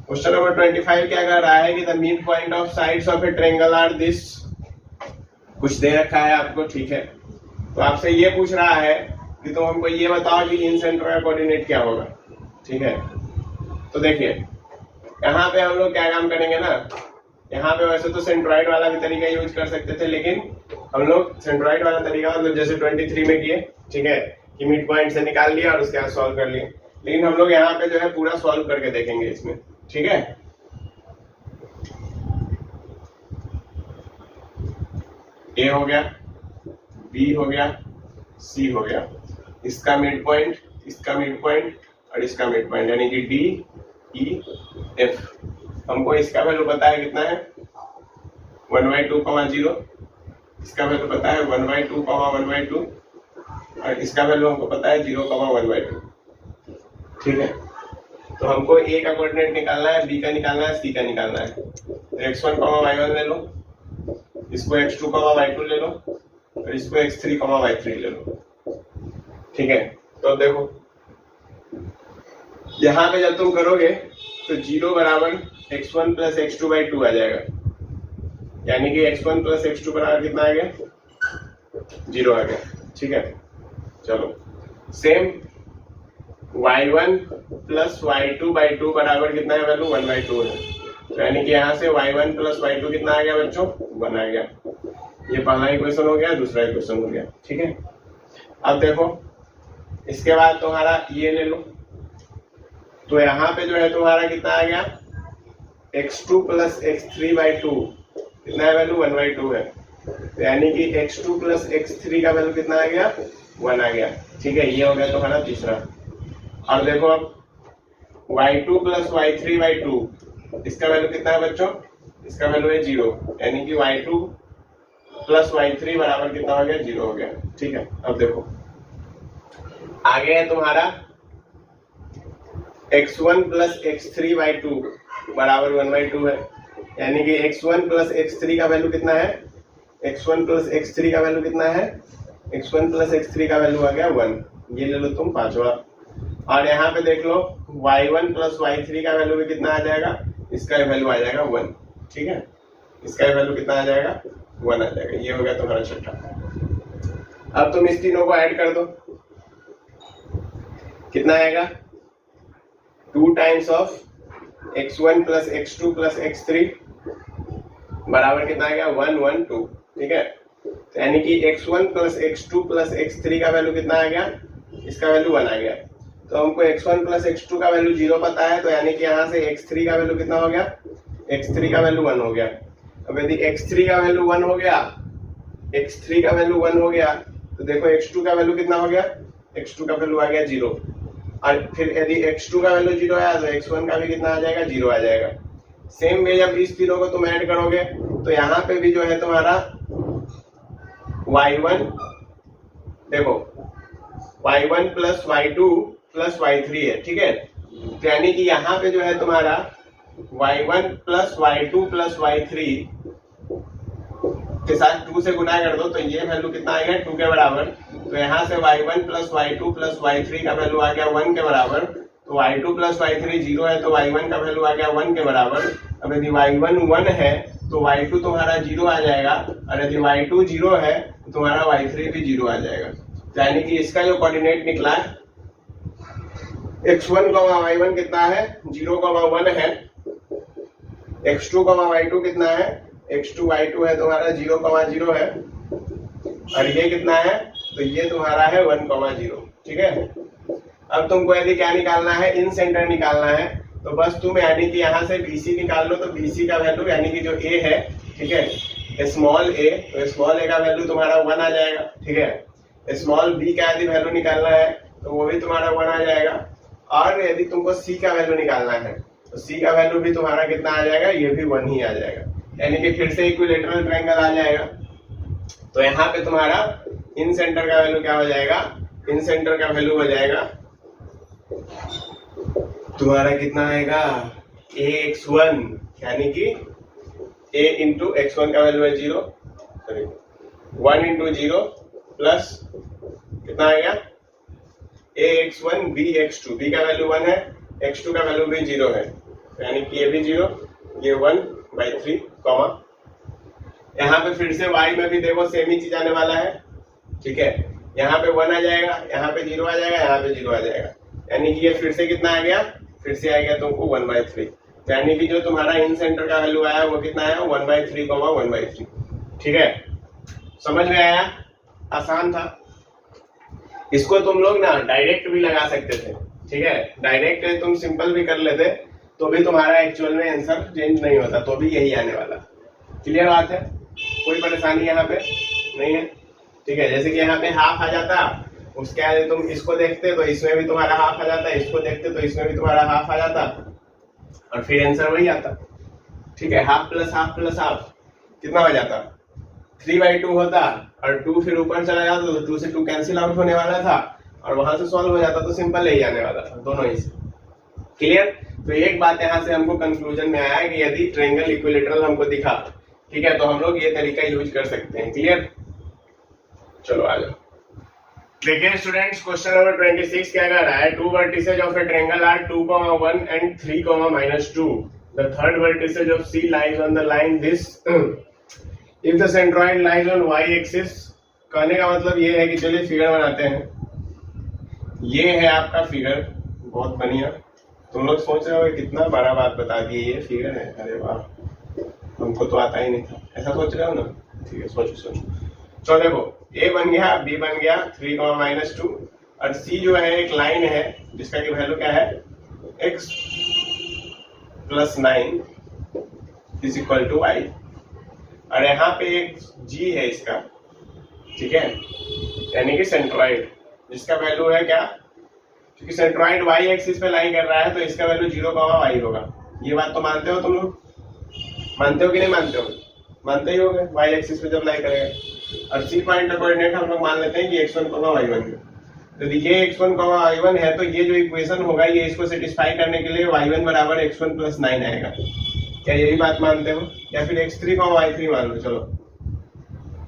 क्वेश्चन नंबर 25 क्या कर रहा है कि the mid point of sides of a triangle are this. कुछ दे रखा है आपको, ठीक है, तो आपसे ये पूछ रहा है कि तुम हमको ये बताओ कि इन सेंटर का कोऑर्डिनेट क्या होगा। ठीक है, तो देखिए यहाँ पे हम लोग क्या काम करेंगे ना, यहाँ पे वैसे तो सेंट्रॉइड वाला भी तरीका यूज कर सकते थे, लेकिन हम लोग सेंट्रॉइड वाला तरीका मतलब जैसे 23 में किए, ठीक है, कि मिड पॉइंट से निकाल लिया और उसके बाद सॉल्व कर लिए, लेकिन हम लोग यहाँ पे जो है पूरा सॉल्व करके देखेंगे इसमें। ठीक है, ए हो गया, बी हो गया, सी हो गया, इसका मिड पॉइंट, इसका मिड पॉइंट और इसका मिड पॉइंट, यानी कि डी ई एफ। हमको इसका वैल्यू पता है कितना है 1/2, इसका वैल्यू पता है 1/2, 1/2 और इसका वैल्यू हमको पता है 0, 1/2। ठीक है, तो हमको ए का कोऑर्डिनेट निकालना है, बी का निकालना है, सी का निकालना है। तो x1, y1 ले लो, इसको x2, y2 ले लो और इसको x3, y3 ले लो। ठीक है, तो अब देखो यहाँ पे जब तुम करोगे तो 0 बराबर x1 + x2/2 आ जाएगा, यानी कि x1 + x2 बराबर कितना आ गया 0 आ गया। ठीक है, चलो सेम y1 + y2/2 बराबर कितना है वैल्यू 1/2 है, तो यानी कि यहाँ से y1 + y2 कितना आ गया बच्चों 1 आ गया। ये पहला इक्वेशन हो गया, दूसरा इक्वेशन हो गया। ठीक है, अब देखो इसके बाद तुम्हारा ये ले लो, तो यहाँ पे जो है तुम्हारा कितना आ गया x2 + x3/2 कितना है वैल्यू 1/2 है, तो यानी कि x2 + x3 का वैल्यू कितना आ गया 1 आ गया। ठीक है, ये हो गया तुम्हारा तीसरा। और देखो अब y2 + y3/2 इसका वैल्यू कितना है बच्चों, इसका वैल्यू है 0, यानी कि y2 + y3 बराबर कितना हो गया 0 हो गया। ठीक है, अब देखो आगे है तुम्हारा x1 + x3/2 बराबर 1/2 है, यानी कि x1 + x3 का वैल्यू कितना है, x1 + x3 का वैल्यू कितना है, x1 + x3 का वैल्यू आ गया 1, ये ले लो तुम पांचवा। और यहाँ पे देख लो y1 + y3 का वैल्यू भी कितना आ जाएगा, इसका वैल्यू आ जाएगा 1। ठीक है, इसका वैल्यू कितना आ जाएगा 1 आ जाएगा, ये हो गया तुम्हारा छठा। अब तुम इस तीनों को ऐड कर दो, कितना आएगा 2 times of x1 + x2 + x3 बराबर कितना आ गया 1, 1, 2। ठीक है, तो यानी कि x1 + x2 + x3 का वैल्यू कितना आ गया, इसका वैल्यू 1 आ गया। तो हमको x1 + x2 का वैल्यू 0 पता है, तो यानी कि यहाँ से x3 का वैल्यू कितना हो गया, x3 का वैल्यू 1 हो गया। अब यदि x3 का वैल्यू 1 हो गया, x3 का वैल्यू 1 हो गया, तो देखो x2 का वैल्यू कितना हो गया, x2 का वैल्यू आ गया 0, और फिर यदि x2 का वैल्यू 0 आया तो x1 का भी कितना आ जाएगा 0 आ जाएगा। सेम वे जब इस तीनों को तुम ऐड करोगे तो यहाँ पे भी जो है तुम्हारा y1, देखो y1 + y2 + y3 है। ठीक है, तो यानी कि यहाँ पे जो है तुम्हारा y1 + y2 + y3 के साथ 2 से गुना कर दो, तो ये वैल्यू कितना आएगा 2 के बराबर। तो यहाँ से y1 + y2 + y3 का वैल्यू आ गया 1 के बराबर, तो y2 + y3 0 है, तो y1 का वैल्यू आ गया 1 के बराबर। अब यदि y1 1 है तो y2 तुम्हारा 0 आ जाएगा, और यदि y2 0 है तो तुम्हारा y3 भी 0 आ जाएगा। यानी कि इसका जो कोऑर्डिनेट निकला x1, y1 कितना है 0, 1 है, x2, y2 कितना है x2, y2 है तुम्हारा 0, 0 है, और ये कितना है, तो ये तुम्हारा है 1, 0। ठीक है, अब तुमको यदि क्या निकालना है, इन सेंटर निकालना है, तो बस तुम यानी कि यहाँ से BC निकाल लो, तो BC का वैल्यू यानी कि जो A है, ठीक है, स्मॉल a, तो स्मॉल a का वैल्यू तुम्हारा 1 आ जाएगा। ठीक है, स्मॉल b का यदि वैल्यू निकालना है तो वो भी तुम्हारा 1 आ जाएगा, और यदि तुमको c का वैल्यू निकालना है तो c का वैल्यू भी तुम्हारा कितना आ जाएगा, ये भी 1 ही आ जाएगा, यानी कि फिर से इक्विलेटरल ट्रायंगल आ जाएगा। तो यहाँ पे तुम्हारा इन सेंटर का वैल्यू क्या हो जाएगा, इन सेंटर का वैल्यू हो जाएगा तुम्हारा कितना आएगा, ax1 यानी कि a इंटू x1 का वैल्यू है 0, सॉरी 1 इंटू 0 प्लस कितना आएगा ax1 bx2, b का वैल्यू 1 है, x2 का वैल्यू भी 0 है, यानी कि ये भी 0, ये 1/3 कॉमा। यहाँ पे फिर से y में भी देखो सेम ही चीज आने वाला है, ठीक है, यहाँ पे 1 आ जाएगा, यहाँ पे 0 आ जाएगा, यहाँ पे 0 आ जाएगा, यानी कि ये फिर से कितना आ गया, फिर से आ गया तुमको 1/3, यानी कि जो तुम्हारा इन सेंटर का वैल्यू आया वो कितना आया 1/3 कॉमा 1/3, ठीक है, समझ में आया, आसान था। इसको तुम लोग ना डायरेक्ट भी लगा सकते थे, ठीक है, डायरेक्ट तुम सिंपल भी कर लेते तो भी तुम्हारा एक्चुअल में आंसर चेंज नहीं होता, तो भी यही आने वाला। क्लियर बात है, कोई परेशानी यहाँ पे नहीं है, ठीक है। जैसे कि यहाँ पे हाफ आ जाता, उसके आगे तुम इसको देखते तो इसमें भी तुम्हारा हाफ आ जाता, इसको देखते तो इसमें भी तुम्हारा हाफ आ जाता, और फिर आंसर वही आता, ठीक है। Half plus half plus half कितना हो जाता, 3/2 होता, और 2 फिर ऊपर चला जाता तो 2 से 2 कैंसिल आउट होने वाला था, और वहां से सॉल्व हो जाता तो सिंपल ही आने वाला था, दोनों ही से। क्लियर। तो एक बात यहाँ से हमको कंक्लूजन में आया कि यदि ट्रायंगल इक्विलैटरल हमको दिखा, ठीक है, तो हम लोग ये तरीका यूज कर सकते हैं। क्लियर, चलो आ जाओ। देखिए स्टूडेंट्स, क्वेश्चन नंबर 26 क्या कह रहा है, 2 vertices of a triangle are 2,1 and 3,-2। The third vertices of C lies on the line this if the centroid lies on y axis. कहने का मतलब ये है कि चलिए फिगर बनाते हैं। ये है आपका फिगर, बहुत बढ़िया। तुम लोग सोच रहे हो कितना बड़ा बात बता दिए, ये फिगर है, अरे वाह, हमको तो आता ही नहीं था, ऐसा सोच रहे हो ना, ठीक है, सोचो। चलो देखो, a बन गया, b बन गया 3,-2, और c जो है एक लाइन है जिसका की वैल्यू क्या है x + 9 = y, और यहाँ पे एक g है इसका, ठीक है, यानी कि सेंट्रॉइड, जिसका वैल्यू है क्या, क्योंकि सेंट्रॉइड y एक्सिस पे लाइन कर रहा है तो इसका वैल्यू 0,y होगा। ये बात तो मानते हो तुम लोग, मानते हो कि नहीं मानते हो, मानते ही होंगे, y एक्सिस पे जब लाइन करेगा। और c पॉइंट का कोऑर्डिनेट हम लोग मान लेते हैं कि x1, y1 है, तो ये x1, y1 है, तो ये जो इक्वेशन होगा ये इसको सेटिस्फाई करने के लिए y1 = x1 + 9 आएगा। क्या यही बात मानते हो, या फिर x3, y3 मान लो, चलो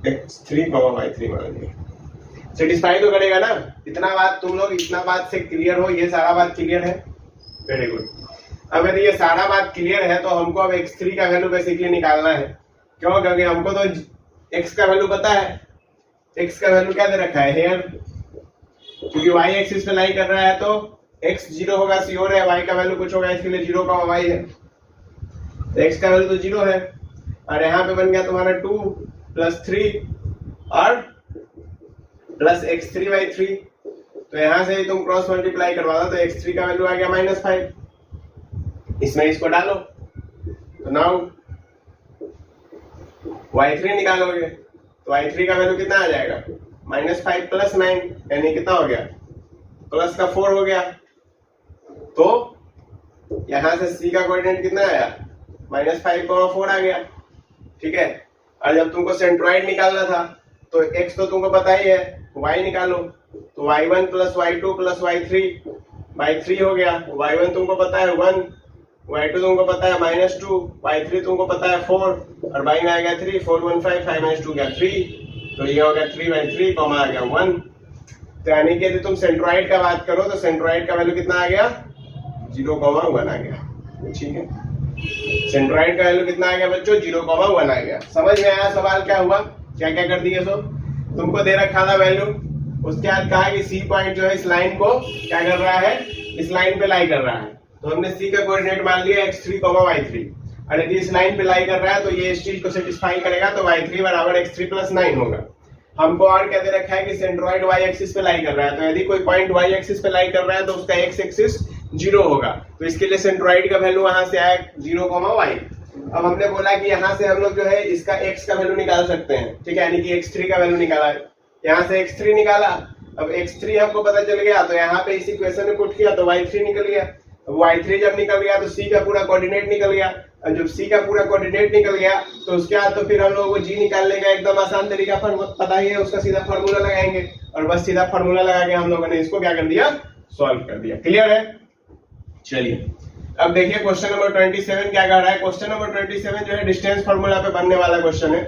x3, y3 मान लो, सेटिस्फाई तो करेगा ना। इतना बात तुम लोग, इतना बात से क्लियर हो, ये सारा बात क्लियर है, वेरी गुड। अब यदि ये सारा बात क्लियर है तो हमको अब x3 का वैल्यू बेसिकली निकालना है। क्यों, क्योंकि हमको तो x का वैल्यू पता है, x का वैल्यू क्या दे रखा है हेयर, क्योंकि y एक्सिस पे लाइन कर रहा है तो x 0 होगा, श्योर है, y का वैल्यू कुछ होगा, इसके लिए 0, y है, तो x का वैल्यू तो 0 है, और यहाँ पे बन गया तुम्हारा 2 + 3 और प्लस x3/3, तो यहां से तुम क्रॉस मल्टीप्लाई करवा दो तो x3 का वैल्यू आ गया -5, इसमें इसको डालो तो नाउ y3 निकालोगे तो y3 का वैल्यू कितना आ जाएगा, -5 + 9, यानी कितना हो गया, प्लस का 4 हो गया। तो यहां से c का कोऑर्डिनेट कितना आया, -5,4 आ गया, ठीक है। और जब तुमको सेंट्रॉइड निकालना था तो x तो तुमको पता ही है, y निकालो, तो y1 + y2 + y3/3 हो गया। y1 तुमको पता है 1, y2 तुमको पता है -2, y3 तुमको पता है 4, और y में आ गया 3, 4 1 5, 5 - 2 गया 3, तो ये हो गया 3/3, आ गया 1। तो यानी कि यदि तुम सेंट्रॉइड का बात करो तो सेंट्रॉइड का वैल्यू कितना आ गया, 0,1 आ गया, ठीक है। सेंट्रॉइड का वैल्यू कितना आ गया बच्चों, 0,1 आ गया। समझ में आया सवाल क्या हुआ, क्या क्या कर दिए। सो तुमको दे रखा था वैल्यू, उसके बाद कहा कि सी पॉइंट जो है इस लाइन को क्या कर रहा है, इस लाइन पे लाई कर रहा है, तो हमने सी का कोऑर्डिनेट मान लिया x3, y3, और यदि इस लाइन पे लाई कर रहा है तो ये इस चीज को सेटिस्फाई करेगा, तो y3 = x3 + 9 होगा। हमको और क्या दे रखा है कि सेंट्रॉइड y एक्सिस पे लाई कर रहा है, तो यदि कोई पॉइंट y एक्सिस पे लाई कर रहा है तो उसका x एक्सिस 0 होगा, तो इसके लिए सेंट्रॉइड का वैल्यू वहां से आया 0, y। अब हमने बोला कि यहाँ से हम लोग जो है इसका x का वैल्यू निकाल सकते हैं, ठीक है, यानी कि x3 का वैल्यू निकाला है, यहाँ से x3 निकाला। अब x3 हमको पता चल गया तो यहाँ पे इस इक्वेशन में पुट किया तो y3 निकल गया। y3 जब निकल गया तो c का पूरा कोऑर्डिनेट निकल गया, और जब c का पूरा कोऑर्डिनेट निकल गया तो उसके बाद तो फिर हम लोगों को g निकालने का एकदम आसान तरीका पता ही है, उसका सीधा फार्मूला लगाएंगे और बस सीधा फार्मूला लगा के हम लोगों ने इसको क्या कर दिया, सॉल्व कर दिया। क्लियर है? चलिए अब देखिए क्वेश्चन नंबर 27 क्या कह रहा है। क्वेश्चन नंबर 27 जो है डिस्टेंस फार्मूला पे बनने वाला क्वेश्चन है,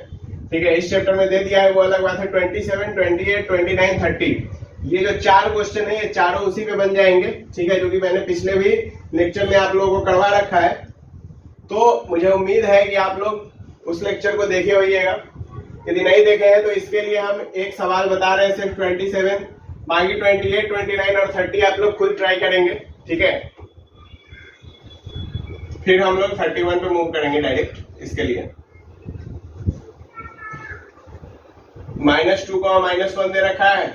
ठीक है। इस चैप्टर में दे दिया है, वो अलग बात है। 27, 28, 29, 30 ये जो 4 क्वेश्चन है ये चारों उसी पे बन जाएंगे, ठीक है, जो कि मैंने पिछले भी लेक्चर में आप लोगों को करवा रखा है। तो मुझे उम्मीद है कि आप लोग उस लेक्चर को देखे होइएगा, यदि नहीं देखे हैं तो इसके लिए हम एक सवाल बता रहे हैं सिर्फ 27, बाकी 28, 29 और 30 आप लोग खुद ट्राई करेंगे, ठीक है। फिर हम लोग 31 पे मूव करेंगे डायरेक्ट। इसके लिए -2, -1 दे रखा है,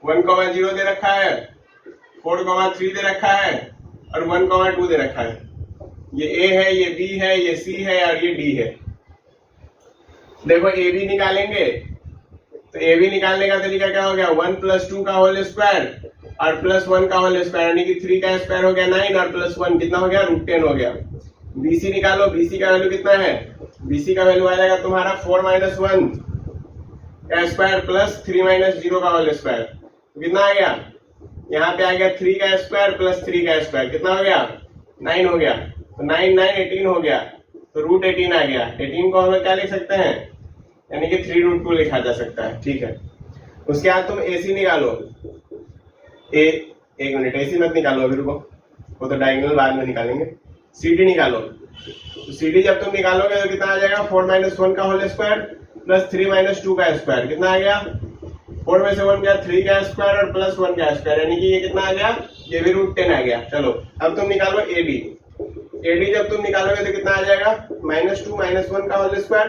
1, 0 दे रखा है, 4, 3 दे रखा है और 1, 2 दे रखा है। ये A है, ये B है, ये C है और ये D है। देखो AB निकालेंगे तो AB निकालने का तरीका क्या हो गया, 1 + 2 का होल स्क्वायर और +1 का होल स्क्वायर, यानी कि 3 का स्क्वायर हो गया 9 और +1 कितना हो गया, √10 हो गया। BC निकालो, BC का वैल्यू कितना है, BC का वैल्यू आ जाएगा तुम्हारा 4 - 1 का स्क्वायर प्लस 3 - 0 का होल स्क्वायर, कितना आ गया, यहाँ पे आ गया 3 का स्क्वायर प्लस 3 का स्क्वायर, कितना हो गया, 9 हो गया। तो 9, 9, 18 हो गया, तो √18 आ गया। 18 को हम क्या लिख सकते हैं, यानी कि 3√2 लिखा जा सकता है, ठीक है। उसके बाद तुम AC निकालो, एक मिनट AC मत निकालो अभी, रुको, वो तो डायगोनल बाद में निकालेंगे। CD निकालो, तो CD जब तुम निकालोगे तो कितना आ जाएगा, 4 - 1 का होल स्क्वायर प्लस 3 - 2 का स्क्वायर, कितना आ गया, 4 में से 1 गया, 3 का स्क्वायर और +1 का स्क्वायर, यानी कि ये कितना आ गया, ये भी √10 आ गया। चलो अब तुम निकालो AD, AD जब तुम निकालोगे तो कितना आ जाएगा, -2 - 1 का होल स्क्वायर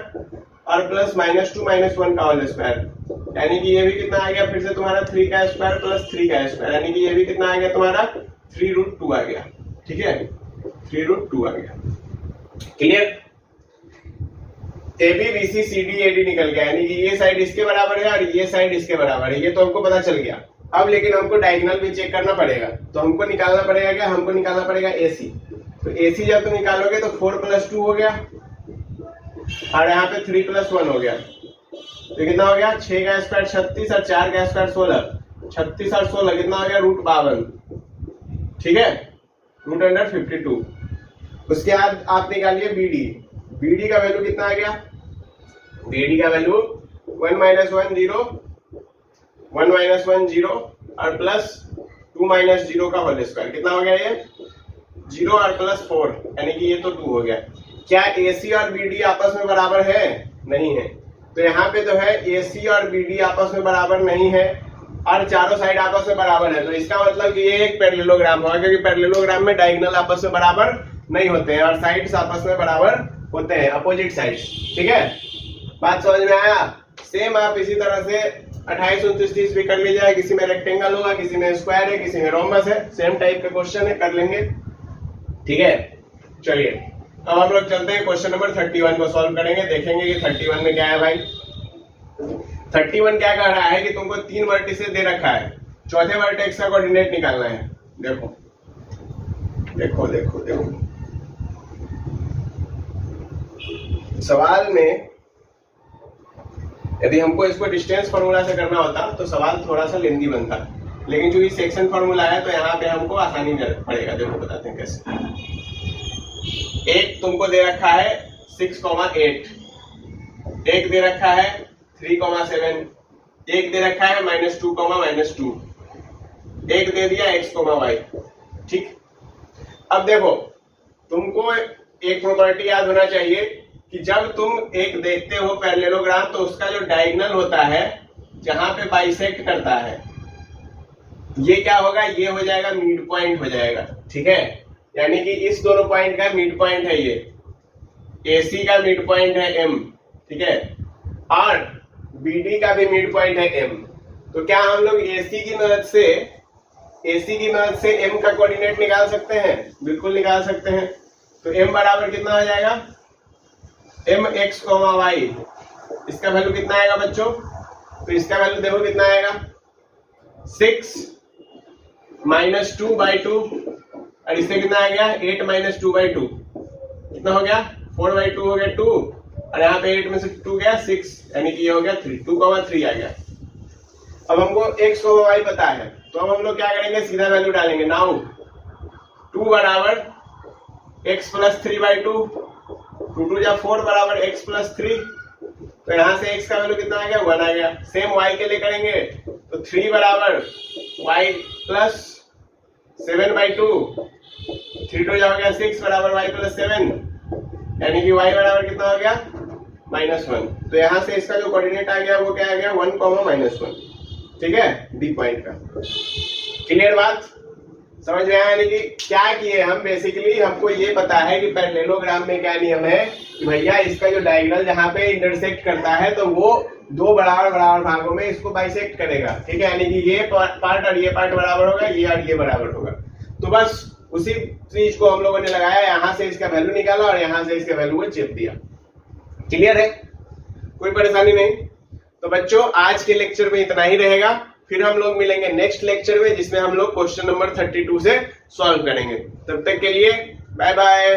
और प्लस -2 - 1 का होल स्क्वायर, यानी कि ये भी कितना आ गया, फिर से तुम्हारा 3 का स्क्वायर प्लस 3 का स्क्वायर, यानी कि ये भी कितना आ गया तुम्हारा 3√2 आ गया, ठीक है, 3√2 आ गया। Clear? AB, BC, CD, AD निकल गया, यानी कि ये साइड इसके बराबर है और ये साइड इसके बराबर है, ये तो हमको पता चल गया। अब लेकिन हमको डायगोनल भी चेक करना पड़ेगा, तो हमको निकालना पड़ेगा क्या, हमको निकालना पड़ेगा AC। तो AC जब तुम निकालोगे तो 4 + 2 हो गया और यहाँ पे 3 + 1 हो गया, तो कितना हो गया, 6 का स्क्वायर 36 और 4 का स्क्वायर 16, 36 और 16 कितना हो गया, √52, ठीक है, √52। उसके बाद आप निकालिए BD, BD का वैल्यू कितना आ गया, BD का वैल्यू 1 - 1 0, 1 - 1 0 और प्लस 2 - 0 का होल स्क्वायर, कितना हो गया, ये 0 और प्लस 4, यानी कि ये तो 2 हो गया। क्या AC और BD आपस में बराबर है, नहीं है, तो यहाँ पे जो है AC और BD आपस में बराबर नहीं है और चारों साइड आपस में बराबर है, तो इसका मतलब कि ये एक पैरेललोग्राम होगा, क्योंकि पैरेललोग्राम में डायगोनल आपस में बराबर नहीं होते हैं और साइड्स आपस में बराबर होते हैं, अपोजिट साइड्स, ठीक है, बात समझ में आया। सेम आप इसी तरह से 28, 29, 30 भी कर लीजिए, किसी में रेक्टेंगल होगा, किसी में स्क्वायर है, किसी में रोमबस है, सेम टाइप का क्वेश्चन है, कर लेंगे, ठीक है। चलिए अब हम लोग चलते हैं क्वेश्चन नंबर 31 को सॉल्व करेंगे, देखेंगे कि 31 में क्या है भाई। 31 क्या कह रहा है कि तुमको 3 वर्टिसेस दे रखा है, चौथे वर्टेक्स का कोऑर्डिनेट निकालना है। देखो देखो देखो देखो सवाल में यदि हमको इसको डिस्टेंस फार्मूला से करना होता तो सवाल थोड़ा सा लेंदी बनता, लेकिन चूंकि सेक्शन फार्मूला है तो यहाँ पे हमको आसानी पड़ेगा। देखो बताते हैं कैसे। एक तुमको दे रखा है 6,8, एक दे रखा है 3,7, एक दे रखा है -2, -2, एक दे दिया x, y, ठीक। अब देखो तुमको एक प्रॉपर्टी याद होना चाहिए कि जब तुम एक देखते हो पैरेललोग्राम तो उसका जो डायगोनल होता है जहां पे बाइसेक्ट करता है, ये क्या होगा, ये हो जाएगा मिड पॉइंट हो जाएगा, ठीक है, यानी कि इस दोनों पॉइंट का मिड पॉइंट है, ये AC का मिड पॉइंट है M, ठीक है, और BD का भी मिड पॉइंट है M। तो क्या हम लोग AC की मदद से M का कोऑर्डिनेट निकाल सकते हैं, बिल्कुल निकाल सकते हैं। तो M बराबर कितना हो जाएगा, mx, y, इसका वैल्यू कितना आएगा बच्चों, तो इसका वैल्यू देखो कितना आएगा, 6 - 2/2 और इससे कितना आ गया 8 माइनस 2/2 कितना हो गया 4/2 हो गया 2 और यहाँ पे 8 में से 2 गया 6 यानी कि ये हो गया 3 2,3 आ गया। अब हमको x को y पता है तो अब हम लोग क्या करेंगे सीधा वैल्यू डालेंगे। नाउ 2 बराबर x प्लस 3/2 2 2 जा 4 बराबर x प्लस 3 तो यहाँ से x का वैल्यू कितना आ गया 1 आ गया। सेम y के लिए करेंगे तो 3 बराबर y प्लस 7/2 3 2 जा हो गया 6 बराबर y प्लस 7 यानी कि y बराबर कितना हो गया -1। तो यहाँ से इसका जो कोऑर्डिनेट आ गया वो क्या आ गया 1, -1 ठीक है बी पॉइंट का। क्लियर बात समझ में आया? यानी कि क्या किए हम बेसिकली हमको ये पता है कि पैरेललोग्राम में क्या नियम है कि भैया इसका जो डायगोनल जहाँ पे इंटरसेक्ट करता है तो वो दो बराबर बराबर भागों में इसको बाइसेक्ट करेगा। ठीक है यानी कि ये पार्ट और ये पार्ट बराबर होगा ये और ये बराबर होगा। तो बस उसी चीज को हम लोगों ने लगाया यहाँ से इसका वैल्यू निकाला और यहाँ से इसका वैल्यू को चिप दिया। क्लियर है कोई परेशानी नहीं? तो बच्चों आज के लेक्चर में इतना ही रहेगा। फिर हम लोग मिलेंगे नेक्स्ट लेक्चर में जिसमें हम लोग क्वेश्चन नंबर 32 से सॉल्व करेंगे। तब तक के लिए बाय बाय।